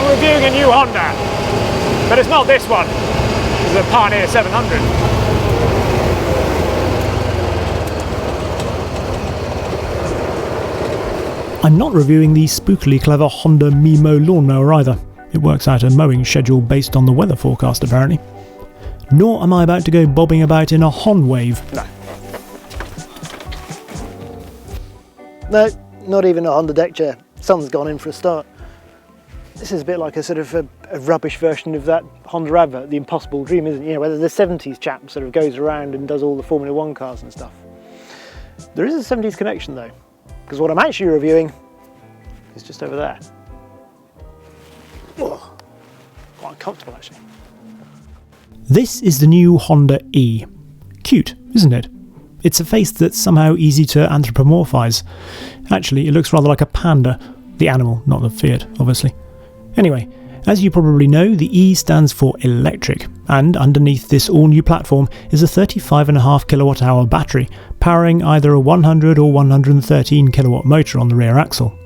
I'm reviewing a new Honda, but it's not this one. This is a Pioneer 700. I'm not reviewing the spookily clever Honda Mimo lawnmower either. It works out a mowing schedule based on the weather forecast apparently. Nor am I about to go bobbing about in a Hon wave. No, not even a Honda deck chair. Sun's gone in for a start. This is a bit like a sort of a rubbish version of that Honda advert, The Impossible Dream, isn't it? You know, where the 70s chap sort of goes around and does all the Formula 1 cars and stuff. There is a 70s connection though, because what I'm actually reviewing is just over there. Oh, quite uncomfortable actually. This is the new Honda E. Cute, isn't it? It's a face that's somehow easy to anthropomorphise. Actually, it looks rather like a panda. The animal, not the Fiat, obviously. Anyway, as you probably know, the E stands for electric, and underneath this all-new platform is a 35.5 kilowatt-hour battery, powering either a 100 or 113 kilowatt motor on the rear axle.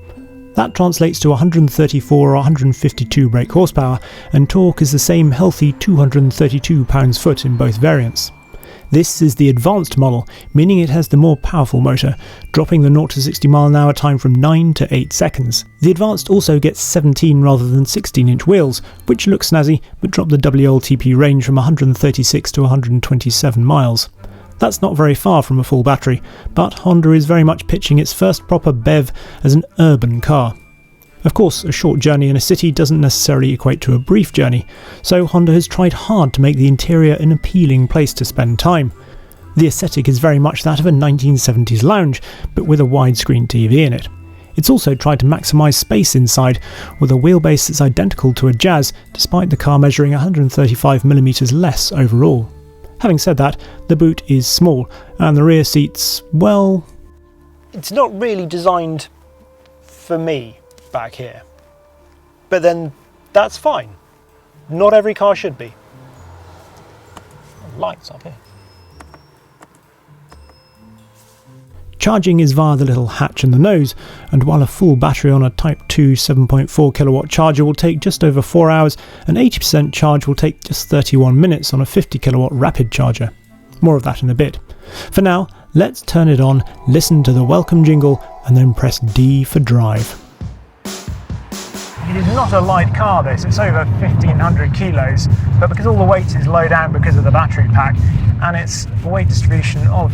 That translates to 134 or 152 brake horsepower, and torque is the same healthy 232 pounds-foot in both variants. This is the advanced model, meaning it has the more powerful motor, dropping the 0 to 60 mph time from 9 to 8 seconds. The advanced also gets 17 rather than 16-inch wheels, which look snazzy but drop the WLTP range from 136 to 127 miles. That's not very far from a full battery, but Honda is very much pitching its first proper BEV as an urban car. Of course, a short journey in a city doesn't necessarily equate to a brief journey, so Honda has tried hard to make the interior an appealing place to spend time. The aesthetic is very much that of a 1970s lounge, but with a widescreen TV in it. It's also tried to maximise space inside, with a wheelbase that's identical to a Jazz, despite the car measuring 135mm less overall. Having said that, the boot is small, and the rear seats, well... It's not really designed for me back here. But then, that's fine. Not every car should be. Lights up here. Charging is via the little hatch in the nose, and while a full battery on a Type 2 7.4 kilowatt charger will take just over 4 hours, an 80% charge will take just 31 minutes on a 50 kilowatt rapid charger. More of that in a bit. For now, let's turn it on, listen to the welcome jingle, and then press D for drive. It is not a light car this, it's over 1500 kilos, but because all the weight is low down because of the battery pack, and it's a weight distribution of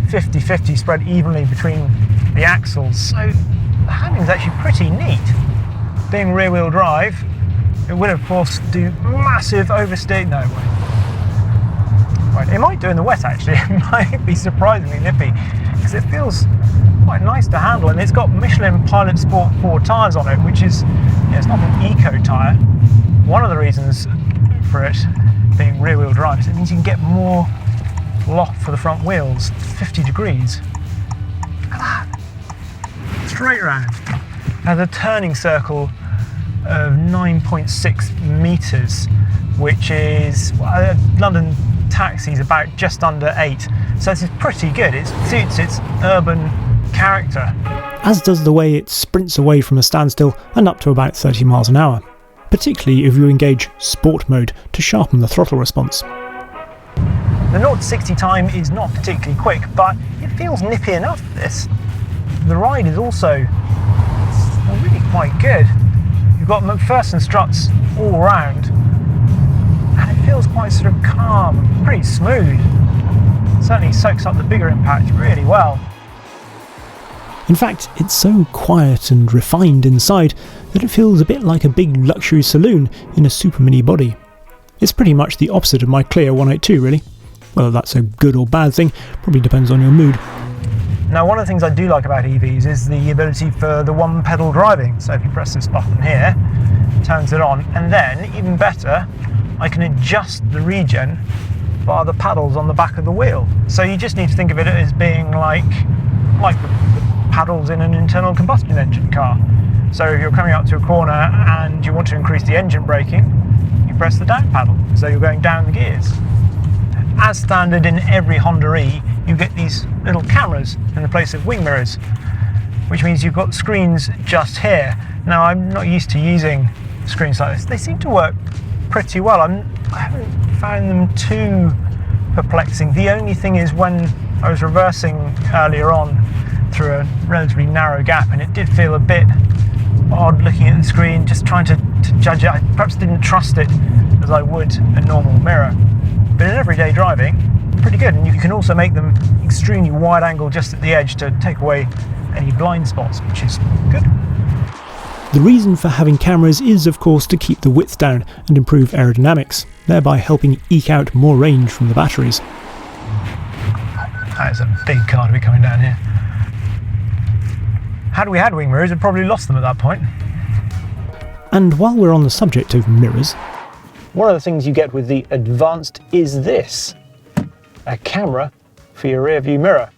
50-50 spread evenly between the axles, so the handling is actually pretty neat. Being rear wheel drive, it will of course do massive oversteer, no way. Right, it might do in the wet actually, it might be surprisingly nippy, because it feels quite nice to handle, and it's got Michelin Pilot Sport 4 tyres on it, which is, it's not an eco tyre. One of the reasons for it being rear wheel drive is it means you can get more lock for the front wheels, 50 degrees. Look at that, straight round. Has a turning circle of 9.6 metres, which is, well, London taxi's about just under 8, so this is pretty good. It suits its urban character. As does the way it sprints away from a standstill and up to about 30 miles an hour, particularly if you engage sport mode to sharpen the throttle response. The 0 to 60 time is not particularly quick, but it feels nippy enough for this. The ride is also really quite good. You've got McPherson struts all round, and it feels quite sort of calm, pretty smooth. Certainly soaks up the bigger impact really well. In fact, it's so quiet and refined inside that it feels a bit like a big luxury saloon in a supermini body. It's pretty much the opposite of my Clio 182 really. Whether that's a good or bad thing probably depends on your mood. Now, one of the things I do like about EVs is the ability for the one pedal driving. So if you press this button here, it turns it on, and then even better, I can adjust the regen via the paddles on the back of the wheel. So you just need to think of it as being like the paddles in an internal combustion engine car. So if you're coming up to a corner and you want to increase the engine braking, you press the down paddle, so you're going down the gears. As standard in every Honda E, you get these little cameras in the place of wing mirrors, which means you've got screens just here. Now, I'm not used to using screens like this. They seem to work pretty well. I haven't found them too perplexing. The only thing is when I was reversing earlier on through a relatively narrow gap, and it did feel a bit odd looking at the screen, just trying to judge it. I perhaps didn't trust it as I would a normal mirror. But in everyday driving, pretty good. And you can also make them extremely wide angle just at the edge to take away any blind spots, which is good. The reason for having cameras is, of course, to keep the width down and improve aerodynamics, thereby helping eke out more range from the batteries. That is a big car to be coming down here. Had we had wing mirrors, we'd probably lost them at that point. And while we're on the subject of mirrors, one of the things you get with the Advanced is this: a camera for your rear view mirror.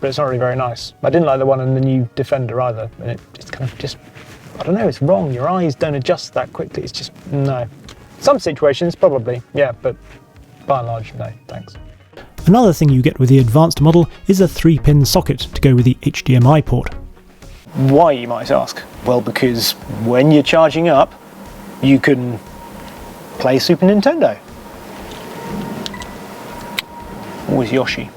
But it's not really very nice. I didn't like the one in the new Defender either. And it's kind of I don't know, it's wrong. Your eyes don't adjust that quickly. It's just, no. Some situations, probably, yeah, but by and large, no, thanks. another thing you get with the Advanced model is a 3-pin socket to go with the HDMI port. Why, you might ask? Well, because when you're charging up, you can play Super Nintendo. Always Yoshi.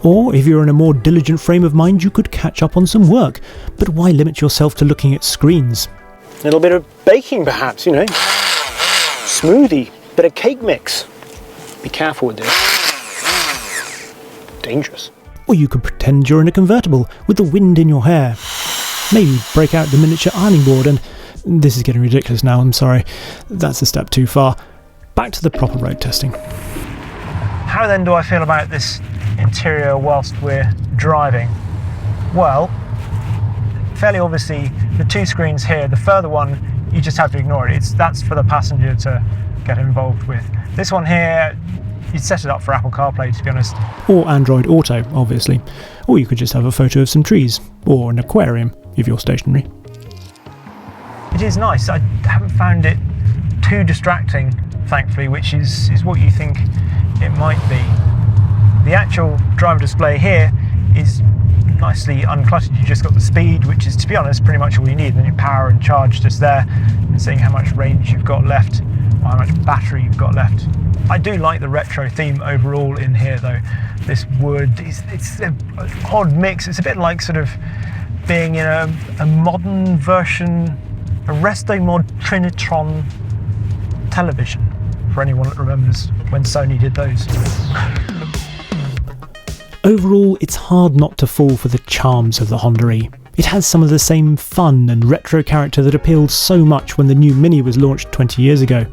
Or, if you're in a more diligent frame of mind, you could catch up on some work, but why limit yourself to looking at screens? A little bit of baking, perhaps, you know. Smoothie, bit of cake mix. Be careful with this. Dangerous. Or you could pretend you're in a convertible with the wind in your hair. Maybe break out the miniature ironing board and... This is getting ridiculous now, I'm sorry. That's a step too far. Back to the proper road testing. How then do I feel about this interior whilst we're driving? Well, fairly obviously the two screens here, the further one you just have to ignore it. That's for the passenger to get involved with. This one here, you'd set it up for Apple CarPlay, to be honest. Or Android Auto, obviously. Or you could just have a photo of some trees, or an aquarium if you're stationary. It is nice. I haven't found it too distracting, thankfully, which is what you think it might be. The actual driver display here is nicely uncluttered. You just got the speed, which is, to be honest, pretty much all you need. And then your power and charge just there, and seeing how much range you've got left, or how much battery you've got left. I do like the retro theme overall in here, though. This wood, it's an odd mix. It's a bit like sort of being in a modern version, a Resto Mod Trinitron television, for anyone that remembers when Sony did those. Overall, it's hard not to fall for the charms of the Honda E. It has some of the same fun and retro character that appealed so much when the new Mini was launched 20 years ago.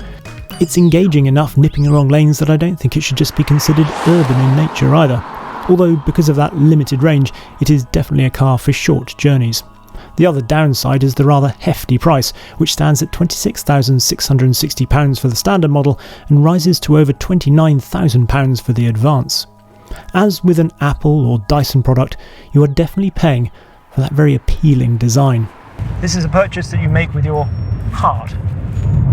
It's engaging enough nipping along lanes that I don't think it should just be considered urban in nature either, although because of that limited range, it is definitely a car for short journeys. The other downside is the rather hefty price, which stands at £26,660 for the standard model and rises to over £29,000 for the Advance. As with an Apple or Dyson product, you are definitely paying for that very appealing design. This is a purchase that you make with your heart,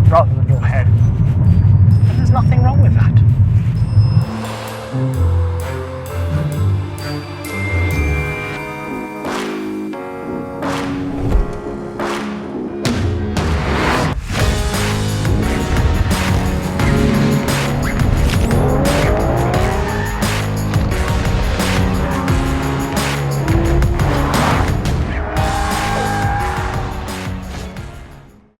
rather than your head. And there's nothing wrong